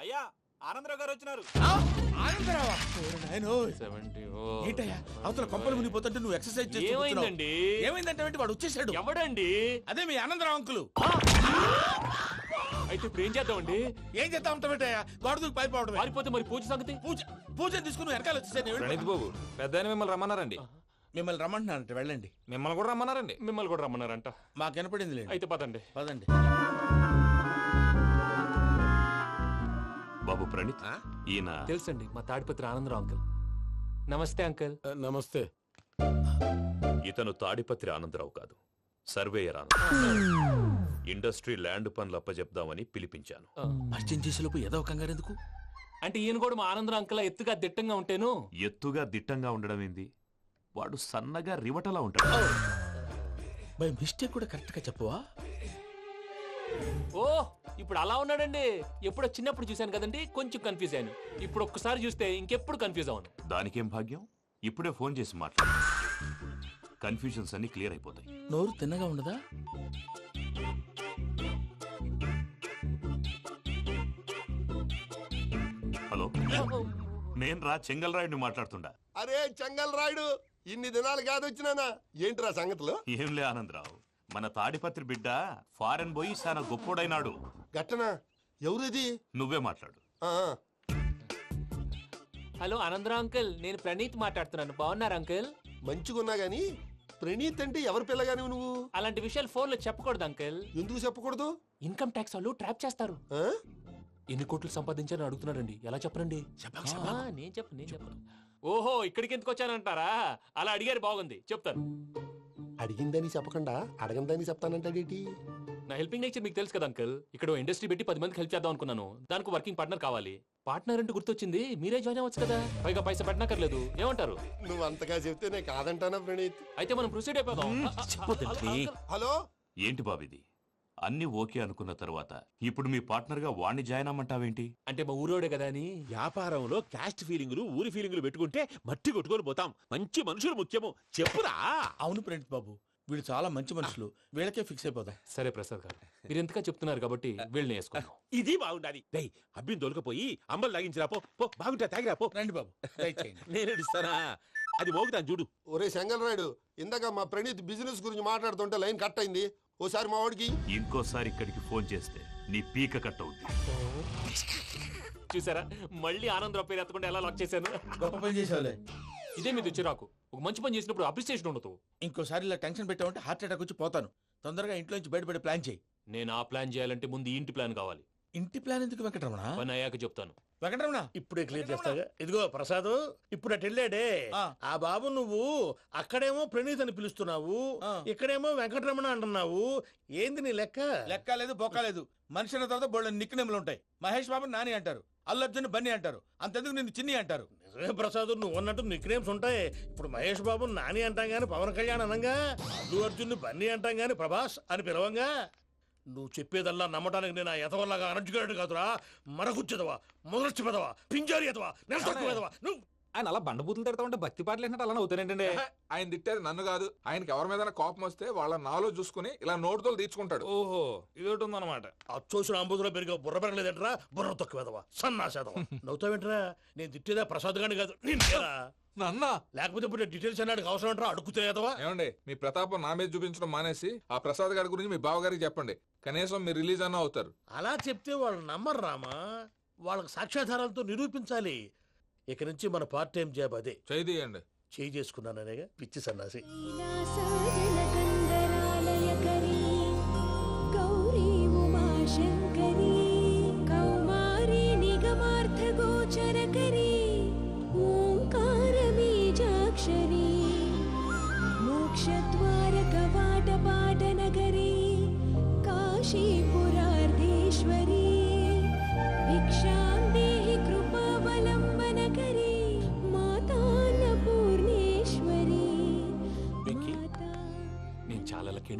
అయ్యా ఆనందరావు గారు వచ్చినారు. ఏంటయ్యా అవతల కొంపలు మునిగిపోతుంటే నువ్వు ఎక్సర్సైజ్ చేస్తున్నావు? ఏమైందంటే వాడు వచ్చేసాడు. ఎవడండి? అదే మీ ఆనందరావు అంకులు. అయితే ఇప్పుడు ఏం చేద్దామండి? ఏం చేస్తా ఉంటావేటయ్యా? వాడు పైపోవడం పారిపోతే మరి పూజ సంగతి? పూజ తీసుకుని వెనకాల వచ్చేసాను. ప్రణీత్ బాబు పెద్ద మిమ్మల్ని రమ్మన్నారండి. మిమ్మల్ని రమ్మంటున్నారంట, వెళ్ళండి. మిమ్మల్ని కూడా రమ్మన్నారండి. మిమ్మల్ని కూడా రమ్మన్నారంట. మాకు వినపడింది లేదు. అయితే పదండి. పదండి. బాబు ప్రణీత్, ఈయన తెలుసండి, మా తాడిపత్రి ఆనందరావు అంకుల్. నమస్తే అంకుల్. నమస్తే. ఇతను తాడిపత్రి ఆనందరావు కాదు, సర్వేయర్ ఆనందరావు. ఇండస్ట్రీ ల్యాండ్ పనులు అప్పజెప్దామని పిలిపించాను. పరిచయం చేసేలోపు ఏదో కంగారు ఎందుకు? అంటే ఈయన కూడా మా ఆనందరావు అంకుల్ ఎత్తుగా దిట్టంగా ఉంటేను. ఎత్తుగా దిట్టంగా ఉండడం ఏంది? వాడు సన్నగా రివటలా ఉంటాడు. బై మిస్టేక్ కూడా కరెక్ట్ గా చెప్పవా? ఓ ఇప్పుడు అలా ఉన్నాడండి. ఎప్పుడో చిన్నప్పుడు చూశాను కదండి, కొంచెం కన్ఫ్యూజ్ అయ్యాను. ఇప్పుడు ఒక్కసారి చూస్తే ఇంకెప్పుడు కన్ఫ్యూజ్ అవును. దానికేం భాగ్యం, ఇప్పుడే ఫోన్ చేసి మాట్లాడు. కన్ఫ్యూజన్స్ అన్ని క్లియర్ అయిపోతాయి. నోరు తిన్నగా ఉండదా? హలో, నేను రా చెంగల్రాయుడిని మాట్లాడుతుండా. అరే చెంగల్ రాయుడు, ఇన్ని దినాలు కాదు వచ్చినానా? ఏంట్రా సంగతులు? ఏంలే ఆనందరావు, మన తాడిపత్రి బిడ్డ ఫారెన్ పోయి చాలా గొప్పోడైనాడు. గట్టనా? ఎవరిది? నువ్వే మాట్లాడు. ఆ, హలో ఆనందరావు అంకుల్, నేను ప్రణీత్ మాట్లాడుతున్నాను. బాగున్నారు అంకుల్? మంచిగున్నా గాని ప్రణీత్ అంటే ఎవరి పిల్లగాని నువ్వు? అలాంటి విషయాలు ఫోన్ లో చెప్పకూడదు అంకుల్. ఎందుకు చెప్పకూడదు? ఇన్కమ్ ట్యాక్స్ వాళ్ళు ట్రాప్ చేస్తారు. ఆ? ఎన్ని కోట్లు సంపాదించాలని అడుగుతున్నారండి. ఎలా చెప్పరండి? నేను చెప్పను. ఓహో, ఇక్కడికి ఎందుకు వచ్చానంటారా? అలా అడిగారు, బాగుంది, చెప్తాను. అడిగిందని చెప్పకుండా అడగందని చెప్తానంటాడేటి? నా హెల్పింగ్ నేచర్ మీకు తెలుసు కదా అంకుల్. ఇక్కడ ఇండస్ట్రీ పెట్టి 10 మందికి హెల్ప్ చేద్దాం అనుకున్నాను. దానికి వర్కింగ్ పార్ట్నర్ కావాలి. పార్ట్నర్ అంటే గుర్తొచ్చింది, మీరే జాయిన్ అవ్వచ్చు కదా. పైగా పైసా పెట్టనక్కర్లేదు. ఏమంటారు? నువ్వు అంతగా చెప్తేనే కాదంటానా ప్రణీత్? అయితే మనం ప్రొసీడ్ అయిపోదాం. హలో, ఏంటి బాబిది? అన్ని ఓకే అనుకున్న తర్వాత ఇప్పుడు మీ పార్ట్నర్ గా వాణ్ణి జాయిన్ అమ్మంటావేంటి? అంటే మా ఊరోడే కదా అని. వ్యాపారంలో క్యాస్ట్ ఫీలింగులు ఊరి ఫీలింగులు పెట్టుకుంటే మట్టి కొట్టుకొని పోతాం. మంచి మనుషులు ముఖ్యము. చెప్పురా. అవును ప్రణీత్ బాబు, వీళ్ళు చాలా మంచి మనుషులు. వీళ్ళకే ఫిక్స్ అయిపోదాం. సరే ప్రసాద్ గారు, మీరు ఎంతగా చెప్తున్నారు కాబట్టి వీళ్ళని వేసుకున్నాం. ఇది బాగుండాలి. డై అబ్బిని దొలకపోయి అంబలు తాగించిరా పో. పో బాగుంటా తాగిరా పో. రండి బాబు, దయచేయండి. నేను ఇస్తానా? అది మోగుతాను చూడు. ఒరే చెంగల్ రాయుడు, ఇందాక మా ప్రణీత్ బిజినెస్ గురించి మాట్లాడుతుంటే లైన్ కట్ అయింది. ఓసారి మా వాడికి ఇంకోసారి ఇక్కడికి ఫోన్ చేస్తే నీ పీక కట్ అవుద్ది. చూసారా, మళ్ళీ ఆనందరావు పేరు ఎత్తకుండా ఎలా లాక్ చేశాను. గొప్ప పని చేసేవాళ్ళే. ఇదే మీద చిరాకు. ఒక మంచి పని చేసినప్పుడు అప్రిసియేషన్ ఉండదు. ఇంకోసారి ఇలా టెన్షన్ పెట్టామంటే హార్ట్ అటాక్ వచ్చి పోతాను. తొందరగా ఇంట్లో నుంచి బయటపడే ప్లాన్ చేయి. నేను ఆ ప్లాన్ చేయాలంటే ముందు ఈ ఇంటి ప్లాన్ కావాలి. ఇంటి ప్లాన్ ఎందుకు వెంకటరమణ? పని అయ్యాక చెప్తాను. వెంకటరమణ ఇప్పుడే క్లియర్ చేస్తాగా. ఇదిగో ప్రసాద్, ఇప్పుడు అటు వెళ్ళాడే ఆ బాబు, నువ్వు అక్కడేమో ప్రణీత్ అని పిలుస్తున్నావు, ఇక్కడేమో వెంకటరమణ అంటున్నావు. ఏంది నీ లెక్క? లెక్క లేదు, బొక్క లేదు. మనిషి అన్న తర్వాత బోళ్ళ నిక్నెములు ఉంటాయి. మహేష్ బాబు నాని అంటారు, అల్లు అర్జున్ బన్నీ అంటారు, అంతెందుకు నిన్ను చిన్ని అంటారు. నిజమే ప్రసాద్, నువ్వు అన్నట్టు నిక్ నేమ్స్ ఉంటాయి. ఇప్పుడు మహేష్ బాబు నాని అంటాం గాని పవన్ కళ్యాణ్ అనంగా, అల్లు అర్జున్ బన్నీ అంటాం గాని ప్రభాస్ అని పిలవంగా. నువ్వు చెప్పేదల్లా నమ్మటానికి నేను ఎతవల్లాగా అనర్జుకేటెడ్ కాదురా. మరగుచ్చదవా, మొదలచ్చి పెదవా, పింజారి ఎదవా, నెలసొక్కు పెదవా. నువ్వు ఆయన అలా బండబూతులు తిడతా ఉంటే భక్తి పాటలు ఏంటంటే అలా అవుతానంటే. ఆయన తిట్టేది నన్ను కాదు, ఆయనకి ఎవరి మీద కోపం వస్తే వాళ్ళ నాలో చూసుకుని ఇలా నోటుతో తీర్చుకుంటాడు. ఓహో, ఇది ఒకటి ఉందన్నమాట. అచ్చోసిన అంబుధులో పెరిగే బుర్ర పెరగలేదంటరా. బుర్ర తొక్కు పెదవా, సన్నాసేదవా. నవ్వుతావేంట్రా? నేను తిట్టేదా ప్రసాద్ గాని కాదు, నిన్నేరా. నన్నా? లేకపోతే ఇప్పుడు డీటెయిల్స్ అన్నాడు అవసరం అంటారా? అడుగుతాయేదవా. ఏమండి, మీ ప్రతాపం నా మీద చూపించడం మానేసి ఆ ప్రసాద్ గారి గురించి మీ బావగారికి చెప్పండి. కనీసం మీరు రిలీజ్ అన్న అవుతారు. అలా చెప్తే వాళ్ళు నమ్మరు రామా. వాళ్ళకి సాక్ష్యాధారాలతో నిరూపించాలి. ఇక నుంచి మన పార్ట్ టైం జాబ్ అదే. చేయండి. చేయి చేసుకున్నాననేగా పిచ్చి సన్నాసి.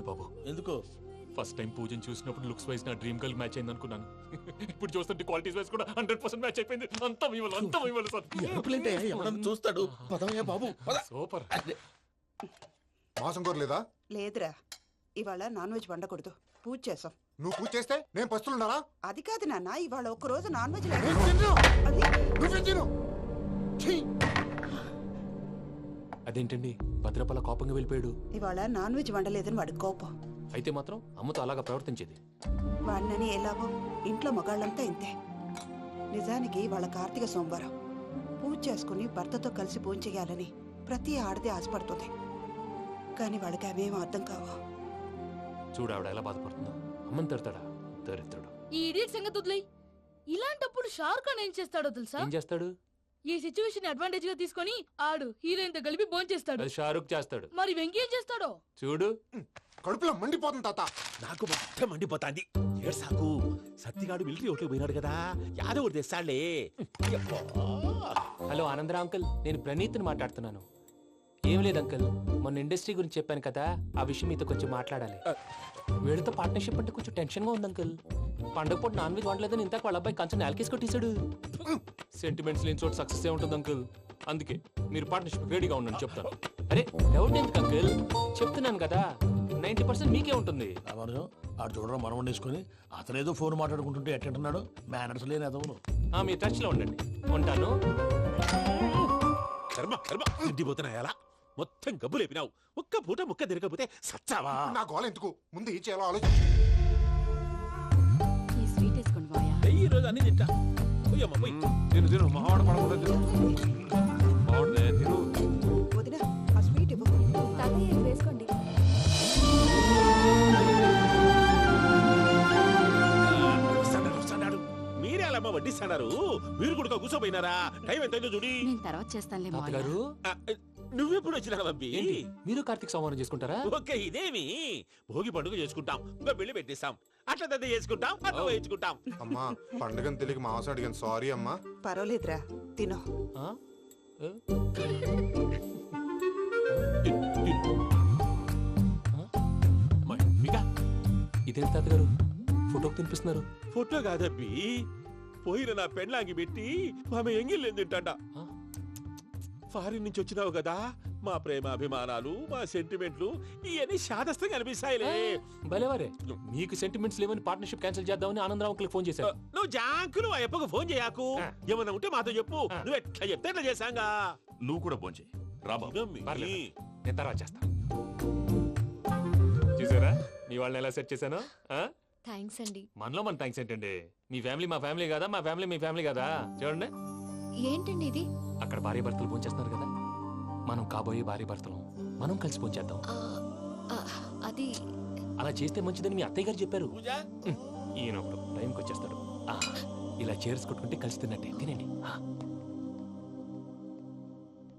బాబు ఎందుకు? ఫస్ట్ టైం పూజను చూసినప్పుడు లుక్స్ వైజ్ నా డ్రీమ్ గర్ల్ మ్యాచ్ అయింది అనుకున్నాను. ఇప్పుడు చూస్తుంటే క్వాలిటీస్ వైజ్ కూడా 100% మ్యాచ్ అయిపోయింది. అంతా మీ వల్ల సార్. చూస్తాడు. బాబు సూపర్. మాసం కోరలేదా? లేదురా, ఇవాళ నాన్ వెజ్ వండకూడదు, పూజ చేసాం. నువ్వు పూజ చేస్తే నేను పస్తులున్నారా? అది కాదు నాన్న, ఇవాళ ఒక్క రోజు నాన్ వెజ్ నేను తిన్ను. అది నువ్వే తిను. ఛీ! అదేంటండి భద్రపల కోపంగా వెళ్ళిపోయాడు? ఇవాళ నాన్ వెజ్ వండలేదని వాడి కోపం. అయితే మాత్రం అమ్మతో అలాగా ప్రవర్తించేది. వాడినని ఎలాగో ఇంట్లో మగాళ్ళంతా ఇంతే. నిజానికి వాళ్ళ కార్తీక సోమవారం పూజ చేసుకుని భర్తతో కలిసి పూజ చేయాలని ప్రతి ఆడది ఆశపడుతుంది. కానీ వాళ్ళకి అవేం అర్థం కావు. చూడు ఆవిడ ఎలా బాధపడుతుందో. అమ్మని తిడతాడా దరిద్రుడు. ఈ ఇడియట్ సంగతి వదిలేయ్. ఇలాంటప్పుడు షారుఖ్ ఖాన్ ఏం చేస్తాడో తెలుసా? ఏం చేస్తాడు? ఈ సిచ్యువేషన్ అడ్వాంటేజ్ గా తీసుకొని ఆడు హీరోయిన్ తో కలిపి బోన్ చేస్తాడు. అది షారుఖ్ చేస్తాడు. మరి వెంకీ ఏం చేస్తాడో చూడు. కడుపులో మండిపోతుంది తాత. నాకు మొత్తం మండిపోతాంది. ఏడు సాకు సత్తిగాడు మిలిటరీ ఓట్లకు పోయినాడు కదా, యాదో ఒకటి తెస్తాడులే. యబ్బా. హలో ఆనందరా అంకుల్, నేను ప్రణీత్ని మాట్లాడుతున్నాను. ఏం లేదు అంకుల్, మొన్న ఇండస్ట్రీ గురించి చెప్పాను కదా, ఆ విషయం మీతో కొంచెం మాట్లాడాలి. వీడితో పార్ట్నర్షిప్ అంటే కొంచెం టెన్షన్ గా ఉంది అంకుల్. పండగ పూట నాన్ వెజ్ వండలేదని ఇంతకు వాళ్ళ అబ్బాయి కంచెం నేలకేసి కొట్టేశాడు. సెంటిమెంట్స్ లేని చోట సక్సెస్ ఏ ఉంటుంది అంకుల్. అందుకే మీరు పార్ట్నర్షిప్ రెడీగా ఉండండి చెప్తాను. అరే డౌట్ ఎందుకు అంకుల్, చెప్తున్నాను కదా 90% మీకే ఉంటుంది. రామానుజం ఆడు చూడడం మనం వండేసుకుని అతనేదో ఫోన్ మాట్లాడుకుంటుంటే ఎట్టంటున్నాడు. మేనర్స్ లేని అదవును. మీ టచ్ లో ఉండండి. ఉంటాను. కర్మ కర్మ తిండిపోతున్నా ఎలా మొత్తం గబ్బు లేపినావు. ఒక్క పూట ముక్క తిరగకపోతే సచ్చావా? నా గోల ఎందుకు, ముందు ఏం చేయాలో ఆలోచించు. ఈ స్వీట్ వేసుకోండి బాయా. ఈ రోజు అన్ని తింటా. పోయమ్మ పోయి. తిను తిను మావాడు పడకుండా తిను. మావాడిదే తిను. వదిన ఆ స్వీట్ ఇవ్వు. తాతయ్య వేసుకోండి. వస్తాడు. మీరే అలా అమ్మ వడ్డిస్తాడారు. మీరు కూడా కూర్చోపోయినారా? టైం ఎంతైందో చూడి. నేను తర్వాత చేస్తానులే మావయ్య. తాతగారు ఆ, నువ్వెప్పుడు వచ్చినా బంబి? ఏంటి మీరు కార్తీక్ సంహారం చేసుకుంటారా? ఓకే ఇదేమి భోగి పండుగ చేసుకుంటాం, ఇంకా బిల్లు పెట్టిస్తాం, అట్లా దద్ద చేసుకుంటాం, అట్లా వేయించుకుంటాం. అమ్మా పండుగని తెలియక మాంసం అడిగాను, సారీ అమ్మా. పర్వాలేదురా, తినో. ఆ? ఏ? ఇదేంటి తాతగారు ఫోటోకి తినిపిస్తున్నారు? ఫోటో కాదబ్బి, పోయిన నా పెళ్ళాంగి పెట్టి ఆమె ఎంగిల్ తింటాడ. ఆ? ఫారిన్ నుంచి వచ్చినావు కదా, మా ప్రేమ అభిమానాలు, మా సెంటిమెంట్లు ఇవన్నీ శాదస్తంగా అనిపిస్తాయిలే. భలేవారే, మీకు సెంటిమెంట్స్ లేవని పార్ట్నర్షిప్ క్యాన్సిల్ చేద్దామని ఆనందరావు అంకుల్కి ఫోన్ చేశారు. నువ్వు జాంకులు ఆ అప్పకు ఫోన్ చేయకు. ఆ. ఏమన్నా ఉంటే మాతో చెప్పు. ఆ. నువ్వు ఎట్లా చెప్తే ఎట్లా చేశాంగా. నువ్వు కూడా భోంచేయి రా బాబు. పర్లేదు, నేను తర్వాత చేస్తా. చూసారా మీ వాళ్ళని ఎలా సెట్ చేశాను? థ్యాంక్స్ అండి. మనలో మన థ్యాంక్స్ ఏంటండి? మీ ఫ్యామిలీ మా ఫ్యామిలీ కదా, మా ఫ్యామిలీ మీ ఫ్యామిలీ కదా. చూడండి, ఏంటండి ఇది? అక్కడ భార్య భర్తలు భోంచేస్తున్నారు కదా, మనం కాబోయే భార్య భర్తలు మనం కలిసి భోంచేద్దాం. అది అలా చేస్తే మంచిదని మీ అత్తయ్య గారు చెప్పారు. పూజ ఈయన ఒకడు టైంకి వచ్చేస్తాడు. ఇలా చేర్స్ కొట్టుకుంటే కలిసి తిన్నట్టే. తినండి.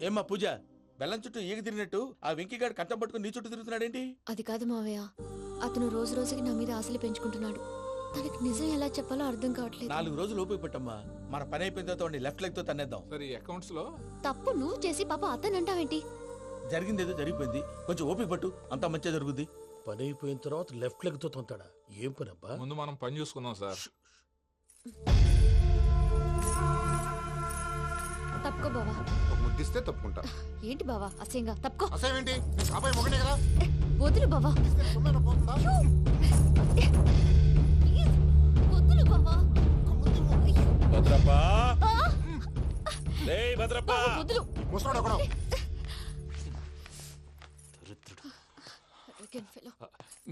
ఏమ్మా పూజ, బెల్లం చుట్టూ ఈగ తిరిగినట్టు ఆ వెంకీగాడు కంచం పట్టుకుని నీ చుట్టూ తిరుగుతున్నాడేంటి? అది కాదు మావయ్య, అతను రోజు రోజుకి నా మీద ఆశలు పెంచుకుంటున్నాడు. తనకి నిజం ఎలా చెప్పాలో అర్థం కావట్లేదు. 4 రోజులు ఓపిక పట్టమ్మా, మన పని అయిపోయిన తర్వాత లెఫ్ట్ లెగ్ తో తన్నేద్దాం. సరే అకౌంట్స్ లో తప్పు నువ్వు చేసి పాప అతను అంటావేంటి? జరిగింది ఏదో జరిగిపోయింది, కొంచెం ఓపిక పట్టు, అంతా మంచిగా జరుగుద్ది. పని అయిపోయిన తర్వాత లెఫ్ట్ లెగ్ తో తొంతాడా? ఏం పని అబ్బా? ముందు మనం పని చూసుకుందాం సార్. తప్పుకో బావా. ఒక ముద్దిస్తే తప్పుకుంటా. ఏంటి బావా అసహ్యంగా? తప్పుకో. అసేమేంటి, నీ కాబోయే మొగనే కదా. వదులు బావా. ఇస్తే సొమ్మేనా పోతుందా? ప్లీజ్, వదులు బావా. భద్రప్పా, రేయ్ భద్రప్పా. బావా, వదులు. ముసలోడు ఒకడు. Arrogant fellow.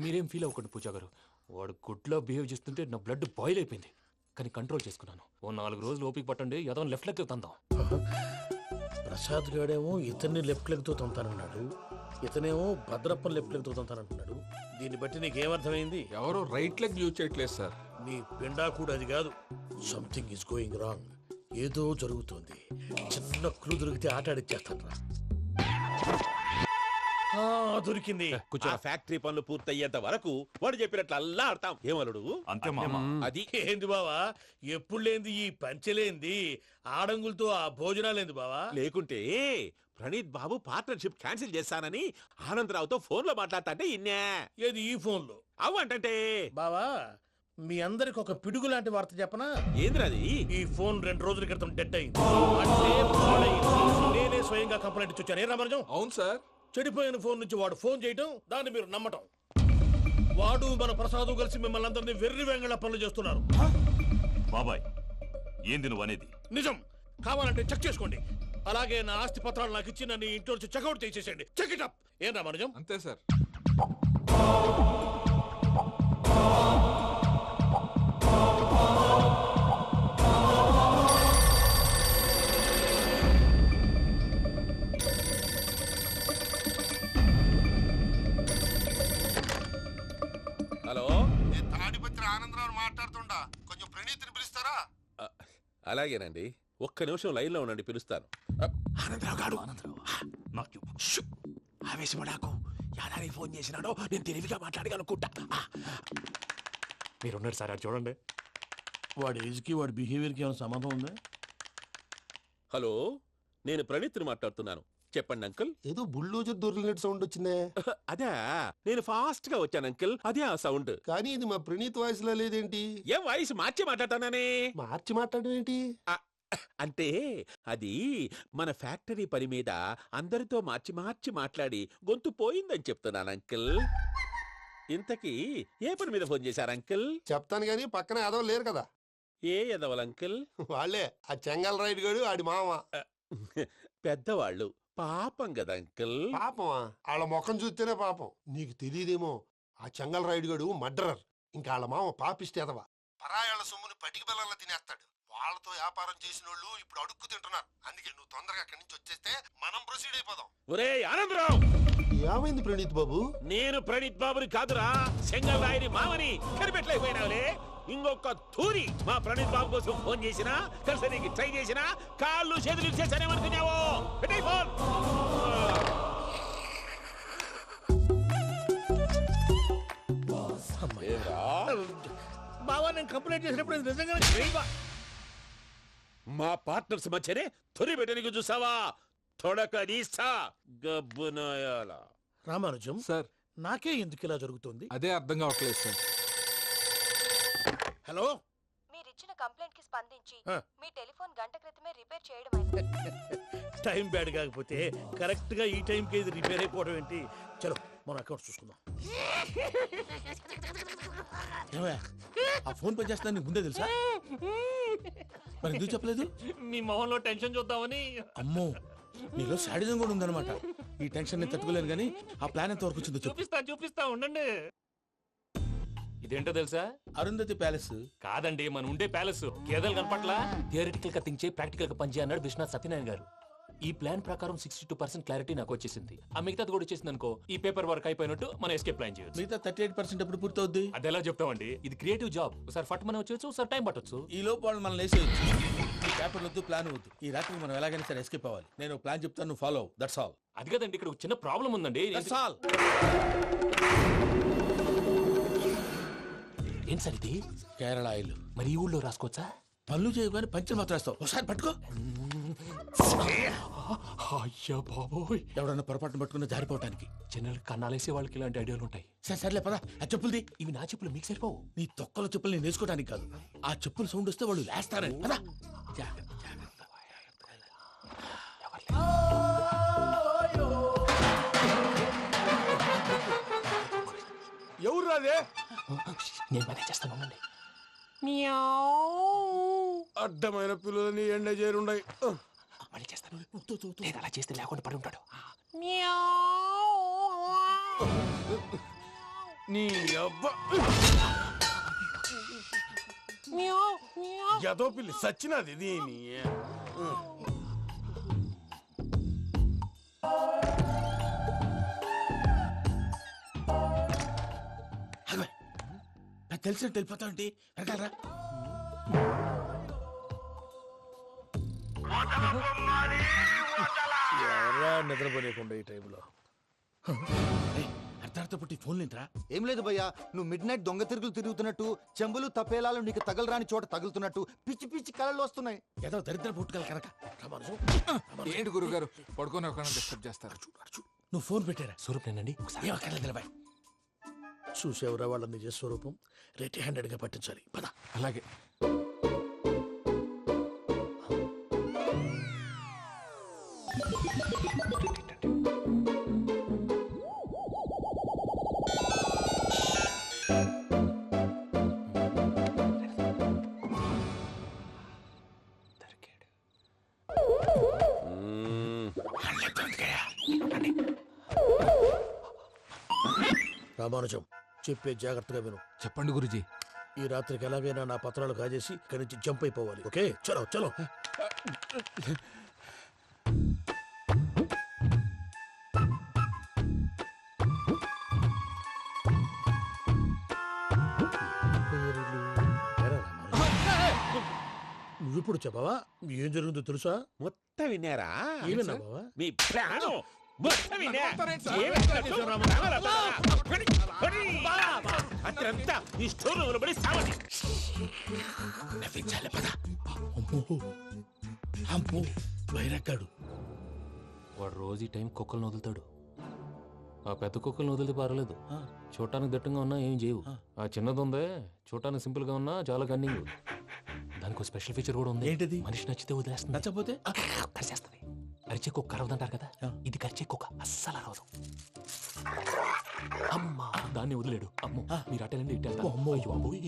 మీరేం ఫీల్ అవ్వకండి పూజా గారు. వాడు గుడ్లో బిహేవ్ చేస్తుంటే నా బ్లడ్ బాయిల్ అయిపోయింది. కానీ కంట్రోల్ చేసుకున్నాను. ఓ 4 రోజులు ఓపిక పట్టండి, ఏదో లెఫ్ట్ లెగ్ తందాం. ప్రసాద్ గాడేమో ఇతన్ని లెఫ్ట్ లెగ్ తో తొంతానన్నాడు, ఇతనేమో భద్రప్ప లెఫ్ట్ లెగ్ తో తొంతానంటున్నాడు. దీన్ని బట్టి నీకేమర్థమైంది? ఎవరు రైట్ లెగ్ యూజ్ చేయట్లేదు సార్. నీ పిండా కూడా అది కాదు. Something is going wrong. ఏదో జరుగుతోంది. చిన్న క్లూ దొరికితే ఆట ఆడిచ్చేస్తాను రా. దొరికింది. ఆ ఫ్యాక్టరీ పనులు పూర్తయ్యేంత వరకు వాడు చెప్పినట్లు అల్లా ఆడతాం. ఏమలుడు అంతే మామ. అది ఏంది బావా, ఎప్పుడు లేంది ఈ పంచలేంది, ఆడంగులతో ఆ భోజనాలేంది బావా? లేకుంటే ప్రణీత్ బాబు పార్ట్నర్షిప్ క్యాన్సిల్ చేస్తానని ఆనందరావుతో ఫోన్ లో మాట్లాడతాంటే ఇన్నే. ఏది ఈ ఫోన్ లో? అవ్వంటే బావా, మీ అందరికి ఒక పిడుగు లాంటి వార్త చెప్పనా? ఏంద్రది? ఈ ఫోన్ 2 రోజుల క్రితం డెడ్ అయింది. అంటే పాడైంది. నేనే స్వయంగా కంప్లైంట్ ఇచ్చాను. ఏ రామరాజం? అవును సార్. చెడిపోయిన ఫోన్ నుంచి వాడు ఫోన్ చేయటం, దాన్ని మీరు నమ్మటం. వాడు మన ప్రసాదు కలిసి మిమ్మల్ని అందరినీ వెర్రి వెంగళ పనులు చేస్తున్నారు. బాబాయ్ ఏంది నువ్వు అనేది? నిజం. కావాలంటే చెక్ చేసుకోండి. అలాగే నా ఆస్తి పత్రాలు నాకు ఇచ్చి నన్ను ఇంట్లో నుంచి చెక్అౌట్ చేసేసండి. Check it up. ఏం రామానుజం? అంతే సార్. హలో, నేను తాడిపత్రి ఆనందరావు మాట్లాడుతుండా, కొంచెం ప్రణీతిని పిలుస్తారా? అలాగేనండి, ఒక్క నిమిషం లైన్లో ఉండండి, పిలుస్తాను. ఆనందరావు గాడు నాకు ఆవేశపడాకు. యాదానికి ఫోన్ చేసినాడో నేను తెలివిగా మాట్లాడగలనుకుంటా. మీరున్నారు సార్, అది చూడండి. వాడి ఏజ్కి వాడి బిహేవియర్కి ఏమైనా సంబంధం ఉందా? హలో, నేను ప్రణీత్ని మాట్లాడుతున్నాను. చెప్పండి అంకుల్. ఏదో బుల్డోజర్ దొరికినట్టు సౌండ్ వచ్చిందే. అదే, నేను ఫాస్ట్ గా వచ్చాను అంకుల్, అదే ఆ సౌండ్. కానీ ఇది మా ప్రణీత్ వాయిస్ లో లేదేంటి? ఏ వాయిస్ మార్చి మాట్లాడతాననే? మార్చి మాట్లాడడం ఏంటి? అంటే అది మన ఫ్యాక్టరీ పని మీద అందరితో మార్చి మార్చి మాట్లాడి గొంతు పోయిందని చెప్తున్నాను అంకుల్. ఇంతకీ ఏ పని మీద ఫోన్ చేశారు అంకుల్? చెప్తాను గానీ పక్కన ఏదో లేరు కదా. ఏ ఎదవల్ అంకుల్? వాళ్ళే, ఆ చెంగల్ రైడ్ గడు ఆడి మామ. పెద్దవాళ్ళు, పాపం కదా అంకుల్. పాపమా? వాళ్ళ ముఖం చూస్తేనే పాపం. నీకు తెలియదేమో, ఆ చెంగల్ రైడ్ గడు మర్డరర్. ఇంకా వాళ్ళ మామ పాపిస్తేదవా. పరాయాళ్ళ సొమ్ముని పటికి బెల్లంలో తినేస్తాడు. వాళ్ళతో వ్యాపారం చేసిన వాళ్ళు ఇప్పుడు అడుక్కు తింటున్నారు. అందుకే నువ్వు తొందరగా అక్కడి నుంచి వచ్చేస్తే మనం ప్రొసీడ్ అయిపోదాం. ఒరే ఆనందరావు! ఏమైంది ప్రణీత్ బాబు? నేను ప్రణీత్ బాబుని కాదురా, సెంగల్ రాయని మామని. కనిపెట్టలేకపోయినావులే. ఇంకొక తూరి మా ప్రణీత్ బాబు కోసం ఫోన్ చేసినా, కలిసి నీకు ట్రై చేసినా కాళ్ళు చేతులు ఇచ్చేసానేమనుకున్నావు. పెట్టే ఫోన్. బావా, నేను కంప్లైంట్ చేసినప్పుడు ఇది నిజంగా మా పార్ట్నర్స్ మధ్యనే తొలి పెట్టడానికి చూసావా? తొడక నీస్తా గబ్బునాయాల. రామానుజం సార్, నాకే ఎందుకు ఇలా జరుగుతుంది? అదే అర్థం కావట్లేదు సార్. హలో, మీరిచ్చిన కంప్లైంట్ కి స్పందించి ఆ. మీ టెలిఫోన్ గంట క్రితమే రిపేర్ చేయడం టైం బ్యాడ్ కాకపోతే కరెక్ట్ గా ఈ టైంకి ఇది రిపేర్ అయిపోవడం ఏంటి? చలో మన అకౌంట్ చూసుకుందాం. ఏమయ్య, ఆ ఫోన్ పని చేస్తున్నా నీకు ముందే తెలుసా? మరి ఎందుకు చెప్పలేదు? మీ మొహంలో టెన్షన్ చూద్దామని. అమ్మో, నీలో శాడిజం కూడా ఉందన్నమాట. ఈ టెన్షన్ నేను తట్టుకోలేను కానీ ఆ ప్లాన్ ఎంత వరకు వచ్చిందో చెప్పు. చూపిస్తా ఉండండి. ఇదేంటో తెలుసా? అరుంధతి ప్యాలెస్ కాదండి, మన ఉండే ప్యాలెస్. గేదెలు కనపట్లా? థియరిటికల్ గా థింక్ చేయి, ప్రాక్టికల్ గా పనిచేయ అన్నాడు విశ్వనాథ్ సత్యనారాయణ గారు. ఈ ప్లాన్ ప్రకారం 62% క్లారిటీ నాకు వచ్చేసింది. ఆ మిగతాది కూడా వచ్చేసింది అనుకో, ఈ పేపర్ వర్క్ అయిపోయినట్టు మనం ఎస్కేప్ ప్లాన్ చేయొచ్చు. మిగతా 38% ఎప్పుడు పూర్తవుద్ది? అది ఎలా చెప్తామండి? ఇది క్రియేటివ్ జాబ్. ఒకసారి ఫట్ మనం వచ్చేచ్చు, ఒకసారి టైం పట్టొచ్చు. ఈ లోపు వాళ్ళు మనం లేసేయచ్చు. ఈ పేపర్ వద్దు, ప్లాన్ వద్దు. ఈ రాత్రి మనం ఎలాగైనా సరే ఎస్కేప్ అవ్వాలి. నేను ప్లాన్ చెప్తాను, నువ్వు ఫాలో. That's all. అది కదండి, ఇక్కడ ఒక చిన్న ప్రాబ్లం ఉందండి. That's all. ఏం సార్ ఇది? కేరళ ఆయిల్. మరి ఈ ఊళ్ళో రాసుకోవచ్చా? పనులు చేయగానే పంచర్ మాత్రం వేస్తావు. ఒకసారి పట్టుకో. అయ్యా బాబోయ్, ఎవడన్నా పొరపాటున పట్టుకున్న జారిపోవటానికి. జనరల్ కన్నాలేసే వాళ్ళకి ఇలాంటి ఐడియాలు ఉంటాయి. సర్లే పదా, ఆ చెప్పులది. ఇవి నా చెప్పులు, మీకు సరిపోవు. నీ తొక్కల చెప్పులు నేను వేసుకోవడానికి కాదు, ఆ చెప్పులు సౌండ్ వస్తే వాళ్ళు లేస్తారని. పదా. ఎవరు రాదే? నేను పనే చేస్తాను, ఉండండి. అడ్డమైన పిల్లలని ఎండ చేరుండయి. మళ్ళీ చేస్తాను. లేదు, అలా చేస్తే లేకుండా పడి ఉంటాడు. నీ అబ్బా ఎదో పిల్లి సచ్చినది దీని. నాకు తెలిసినట్టు వెళ్ళిపోతా ఉంటే వెనకాలరా. ఎవరా నిద్రపోలేకుండా ఈ టైంలో? అర్ధార్థ పుట్టి ఫోన్ లేంట్రా. ఏం లేదు భయ్యా, నువ్వు మిడ్ నైట్ దొంగ తిరుగులు తిరుగుతున్నట్టు, చెంబులు తపేలాలు నీకు తగలరాని చోట తగులుతున్నట్టు పిచ్చి పిచ్చి కళలు వస్తున్నాయి. ఏదో దరిద్ర పుట్టుకల కనుక. ఏంటి గురుగారు పడుకొని ఒక డిస్టర్బ్ చేస్తారు? నువ్వు ఫోన్ పెట్టారా? స్వరూప్ నేనండి. ఏం అక్కర్లేదు నిలబాయ్. చూసేవరా వాళ్ళ నిజ స్వరూపం. రెట్టి హ్యాండెడ్ గా పట్టించాలి. పద. అలాగే. రామానుజం చెప్పే జాగ్రత్తగా విను. చెప్పండి గురుజీ. ఈ రాత్రికి ఎలాగైనా నా పత్రాలు కాజేసి ఇక్కడి నుంచి జంప్ అయిపోవాలి. ఓకే, చలో చలో. నువ్విప్పుడు చెప్పవా ఏం జరుగుతుందో తెలుసా? మొత్తం విన్నారా? ఏమన్నా బావా? మీ ప్రాణం మొత్తం విన్నా. అత్రంతా ఈ స్టోర్ రూమ్ లో పడి సావండి. నవ్వించాలి పద. అమ్మో అమ్మో బైరక్కాడు. వాడు రోజు ఈ టైం కుక్కలను వదులుతాడు. ఆ పెద్ద కుక్కలను వదిలితే పర్లేదు, చూడటానికి దట్టంగా ఉన్నా ఏం చేయవు. ఆ చిన్నది ఉందే చూడటానికి సింపుల్ గా ఉన్నా చాలా కన్నింగ్. దానికి ఒక స్పెషల్ ఫీచర్ కూడా ఉంది. ఏంటిది? మనిషి నచ్చితే వదిలేస్తుంది, నచ్చపోతే కరిచేస్తుంది. అరిచే కుక్క అరవదంటారు కదా, ఇది కరిచే కుక్క అస్సలు అరవదు. అమ్మా దాన్ని వదిలేడు. అమ్మో మీరు అటెండి ఇటు వెళ్తారు. అమ్మో అయ్యో అబ్బోయ్.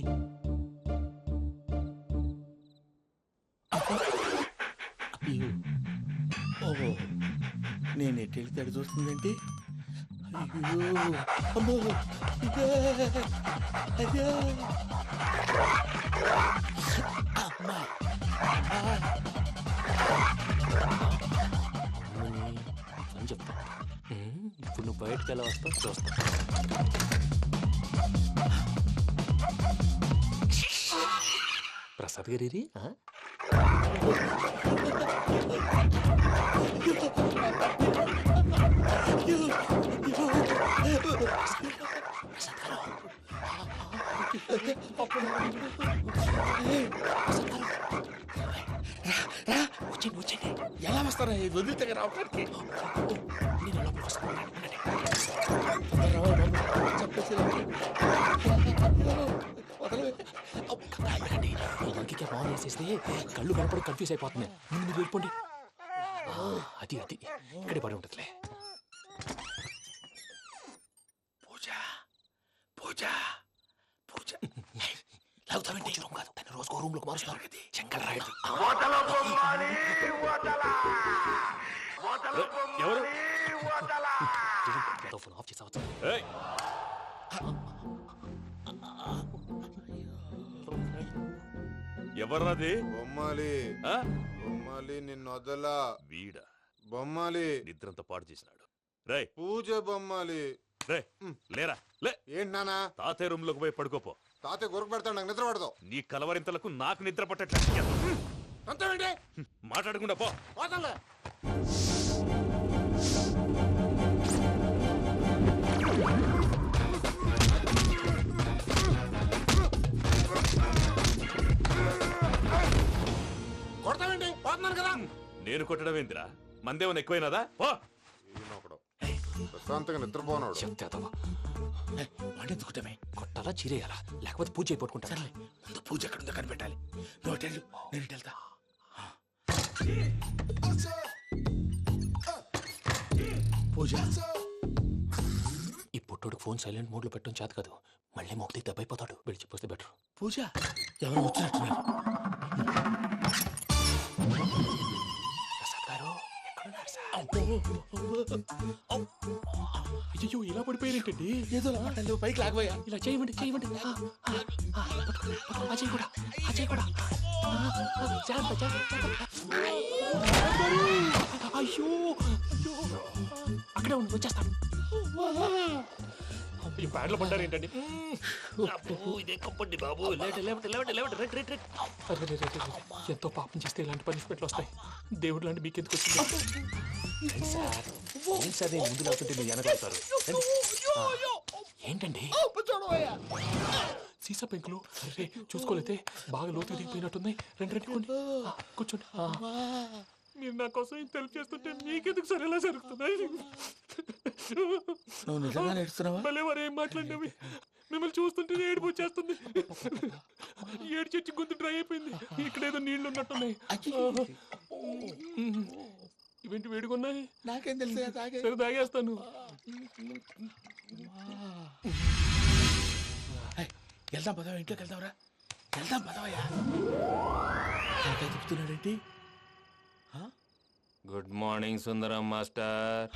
ఓహో నేను ఎటు వెళ్తే అటు చూస్తుందంటే అయ్యో అమ్మో ఇదే అదే అమ్మా అని చెప్తా. ఇప్పుడు నువ్వు బయటకు ఎలా వస్తావు చూస్తా. ప్రసాద్ గారి వచ్చండి. ఎలా వస్తారా వదిలితే రావడానికి? నేను లోపలికి వస్తాను. ఇంకే బాగా వేసేస్తే కళ్ళు కనపడి కన్ఫ్యూజ్ అయిపోతున్నాయి. మీరు వెళ్ళిపోండి. అది అది ఇక్కడే పడి ఉంటుందిలే. పూజ పూజ పూజ లాగుతామంటే రూమ్ కాదు, తన రోజుకో రూమ్ లోకి మారుస్తున్నారు కదా. శంకర్ రాయుడు ఎవరు? ఫోన్ ఆఫ్ చేసావచ్చు. ఎవర్రాది? బొమ్మాలి బొమ్మాలి నిన్ను వదలా. వీడ బొమ్మాలి నిద్రంతా పాడు చేసినాడు. రే పూజ బొమ్మాలి. రే లేరా లే. ఏంటి నానా? తాతయ్య రూమ్ లోకి పోయి పడుకోపో. తాతయ్య గురకు పెడతాడు, నాకు నిద్ర పడదు. నీ కలవరింతలకు నాకు నిద్ర పట్టట్లేదు. అంతేంటి మాట్లాడకుండా పో. పోతాలే. కొడతావేంటి? పోతున్నాను కదా. నేను కొట్టడం ఏందిరా? మందేమన్నా ఎక్కువైనదా? పో. ప్రశాంతంగా నిద్రపోనాడు. చెప్తావా వాడెందుకుంటామే? కొట్టాలా చీరేయాలా లేకపోతే పూజ అయిపోట్టుకుంటా. సర్లే ముందు పూజ ఎక్కడుందో కనిపెట్టాలి. నువ్వు వెళ్ళు, నేను ఇటు వెళ్తా. పూజ ఈ పుట్టోడికి ఫోన్ సైలెంట్ మోడ్ లో పెట్టడం చేత కాదు. మళ్ళీ మొక్కి దెబ్బైపోతాడు. విడిచిపోతే బెటర్. పూజ ఎవరు వచ్చినట్టున్నారు? ప్రసాద్ గారు ఎక్కడున్నారు సార్? అయ్యో ఇలా పడిపోయారేంటండి? ఏదో మాట్లాడలేవు, పైకి లాగబోయా. ఇలా చేయమండి చేయమండి. అజయ్ కూడా అజయ్ కూడా జాగ్రత్త జాగ్రత్త. అయ్యో అయ్యో అక్కడే ఉండి వచ్చేస్తాను. ఈ బ్యాడ్లో పడ్డారు ఏంటండి? ఎంతో పాపం చేస్తే ఇలాంటి పనిష్మెంట్లు వస్తాయి. దేవుడు లాంటి మీకెందుకు వచ్చింది? సార్ నేను ముందు లేకుంటే మీరు వెనకాడతారు. ఏంటండి సీసా పెంకులు? అరే చూసుకోలేతే బాగా లోతుగా దిగిపోయినట్టున్నాయి. రెండు రెండు కూర్చోండి. మీరు నా కోసం ఇంత హెల్ప్ చేస్తుంటే మీకెందుకు సరే ఎలా జరుగుతున్నాయి? నువ్వు నిజంగా నేర్చుతున్నావా? భలే వారు ఏం మాట్లాడినవి. మిమ్మల్ని చూస్తుంటే ఏడుపు వచ్చేస్తుంది. ఏడు చెట్టు గొంతు డ్రై అయిపోయింది. ఇక్కడ ఏదో నీళ్లు ఉన్నట్టున్నాయి. ఇవేంటి వేడుకున్నాయి? నాకేం తెలుసు? సరే తాగేస్తాను. వెళ్దాం పదవా, ఇంట్లోకి వెళ్దాంరా. వెళ్దాం పదవయ్యా. చెప్తున్నాడేంటి? గుడ్ మార్నింగ్ సుందరం మాస్టర్.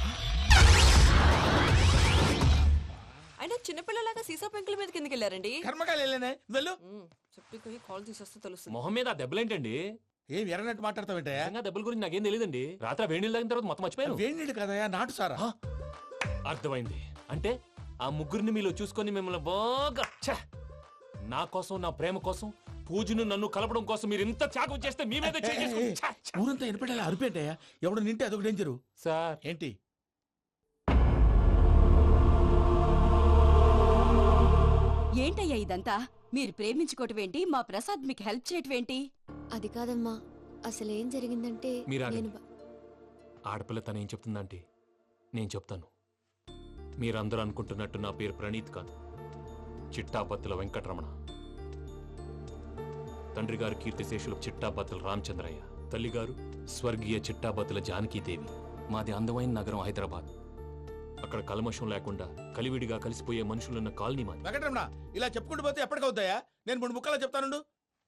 అయినా చిన్నపిల్లలాగా సీసా పెంకుల మీద కిందకి వెళ్ళారండి. కర్మకాయలు వెళ్ళానే వెళ్ళు. చెప్పి కాల్ తీసేస్తే తెలుస్తుంది. మొహం మీద ఆ దెబ్బలేంటండి? ఏం ఎర్రనట్టు మాట్లాడతావేంటయ్యా? నిజంగా దెబ్బల గురించి నాకేం తెలియదండి. రాత్రి వేడి నీళ్ళు తాగిన తర్వాత మొత్తం మర్చిపోయాను. వేడి నీళ్ళు కదయా, నాటు సారా. అర్థమైంది. అంటే ఆ ముగ్గురిని మీలో చూసుకొని మిమ్మల్ని బాగా నా కోసం, నా ప్రేమ కోసం, పూజను నన్ను కలపడం కోసం మీరు ఇంత త్యాగం చేస్తే మీ మీద ఊరంతా ఎనపెట్టాలి అరిపేంటయ్యా. ఎవడు నింటే అదొక డేంజరు. సార్ ఏంటి? ఏంటయ్యా ఇదంతా? మీరు ప్రేమించుకోవటం ఏంటి? మా ప్రసాద్ మీకు హెల్ప్ చేయటం ఏంటి? అది కాదమ్మా, అసలు ఏం జరిగిందంటే మీరు నేను ఆగండి. ఆడపిల్ల తను ఏం చెప్తుందంటే నేను చెప్తాను. మీరందరూ అనుకుంటున్నట్టు నా పేరు ప్రణీత్ కాదు, చిట్టాబత్తుల వెంకటరమణ. తండ్రి గారు కీర్తిశేషులు చిట్టాబత్తుల రామచంద్రయ్య, తల్లిగారు స్వర్గీయ చిట్టాబత్తుల జానకీదేవి. మాది అందమైన నగరం హైదరాబాద్. అక్కడ కల్మషం లేకుండా కలివిడిగా కలిసిపోయే మనుషులున్న కాలనీ మాది. వెంకటరమణ, ఇలా చెప్పుకుంటూ పోతే ఎప్పటికవుతాయా? నేను 3 ముక్కలా చెప్తానుండు.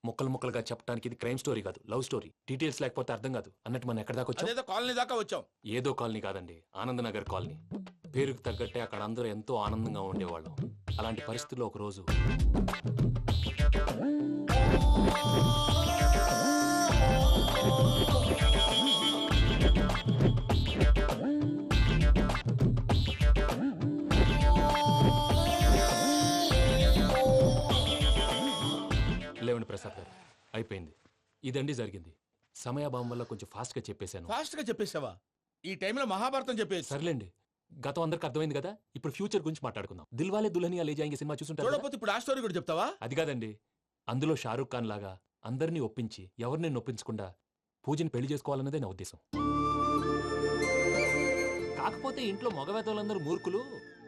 ముక్కలు ముక్కలుగా చెప్పడానికి ఇది క్రైమ్ స్టోరీ కాదు, లవ్ స్టోరీ. డీటెయిల్స్ లేకపోతే అర్థం కాదు. అన్నట్టు మనం ఎక్కడ దాకా వచ్చాం? అదేదో కాలనీ దాకా వచ్చాం. ఏదో కాలనీ కాదండి, ఆనందనగర్ కాలనీ. పేరుకు తగ్గట్టే అక్కడ అందరూ ఎంతో ఆనందంగా ఉండేవాళ్ళం. అలాంటి పరిస్థితుల్లో ఒక రోజు లేవండి ప్రసాద్ గారు, అయిపోయింది. ఇదండి జరిగింది. సమయాభావం వల్ల కొంచెం ఫాస్ట్ గా చెప్పేశాను. ఫాస్ట్ గా చెప్పేసావా? ఈ టైంలో మహాభారతం చెప్పేసి. సర్లేండి, గతం అందరికి అర్థమైంది కదా. ఇప్పుడు ఫ్యూచర్ గురించి మాట్లాడుకుందాం. దిల్వాలే దుల్హనియా లే జాయేంగే సినిమా చూసుంటారు కదా? చూడకపోతే ఇప్పుడు ఆ స్టోరీ కూడా చెప్తావా? అది కాదండి, అందులో షారూక్ ఖాన్ లాగా అందరినీ ఒప్పించి ఎవరిని నొప్పించకుండా పూజని పెళ్లి చేసుకోవాలన్నదే నా ఉద్దేశం. కాకపోతే ఇంట్లో మగవేతలందరూ మూర్ఖులు,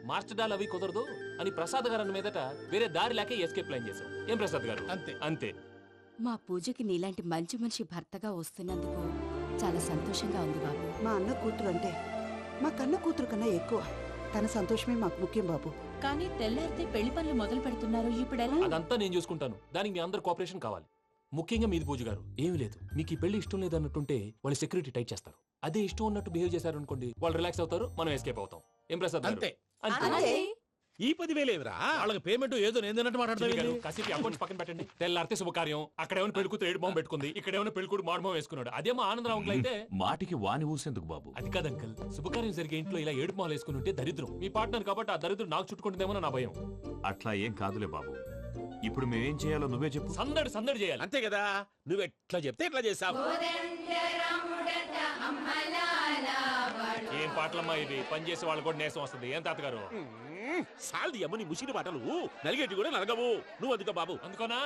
మార్చడాలు అవి కుదరదు అని ప్రసాద్ గారు అన్న మీదట వేరే దారి లేక ఎస్కేప్ ప్లాన్ చేశాం. ఏం ప్రసాద్ గారు? అంతే అంతే. మా పూజకి నీలాంటి మంచి మనిషి భర్తగా వస్తున్నందుకు చాలా సంతోషంగా ఉంది బాబు. మా అన్న కూతురు అంటే మా కన్న కూతురు కన్నా ఎక్కువ. తన సంతోషమే మాకు ముఖ్యం బాబు. కానీ తెల్లారితే పెళ్లి పనులు మొదలు పెడుతున్నారు, ఇప్పుడెలా? అదంతా నేను చూసుకుంటాను. దానికి మీ అందరు కోఆపరేషన్ కావాలి. ముఖ్యంగా మీది పూజ గారు. ఏమీ లేదు, మీకు ఈ పెళ్లి ఇష్టం లేదు అన్నట్టుంటే వాళ్ళు సెక్యూరిటీ టైట్ చేస్తారు. అదే ఇష్టం ఉన్నట్టు బిహేవ్ చేశారు అనుకోండి, వాళ్ళు రిలాక్స్ అవుతారు, మనం ఎస్కేప్ అవుతాం. ఏం ప్రసాద్ గారు? అంతే. అంతే. ఈ 10,000 ఏమిరా? వాళ్ళకి పేమెంట్ ఏదో నేందన్నట్టు చిన్ని గారు, మాట్లాడతాను. కాసేపు అకౌంట్స్ పక్కన పెట్టండి. తెల్లారితే శుభకార్యం. అక్కడ ఏమైనా పెళ్ళికూతురు ఏడు మొహం పెట్టుకుంది, ఇక్కడ ఏమైనా పెళ్ళికూడు మాడు మొహం వేసుకున్నాడు. అదేమో ఆనందరావు అంకుల్ అయితే మాటికి వాని ఊసేందుకు బాబు? అది కాదు అంకుల్, శుభకార్యం జరిగే ఇంట్లో ఇలా ఏడు మొహాలు వేసుకుని ఉంటే దరిద్రం. మీ పార్ట్నర్ కాబట్టి ఆ దరిద్రం నాకు చుట్టుకుంటుందేమో నా భయం. అట్లా ఏం కాదులే బాబు. ఇప్పుడు మేమేం చేయాలో నువ్వే చెప్పు. సందడి సందడి చేయాలి. అంతే కదా, నువ్వు ఎట్లా చెప్తే ఎట్లా చేస్తావు. ఏం పాటలమ్మా ఇవి? పని చేసే వాళ్ళు కూడా నేసం వస్తుంది. ఏం తాతగారు? సాల్ది అమ్మని ముసిరి పాటలు నలిగేటి కూడా నలగవు. నువ్వు అందుకో బాబు. అందుకోనా?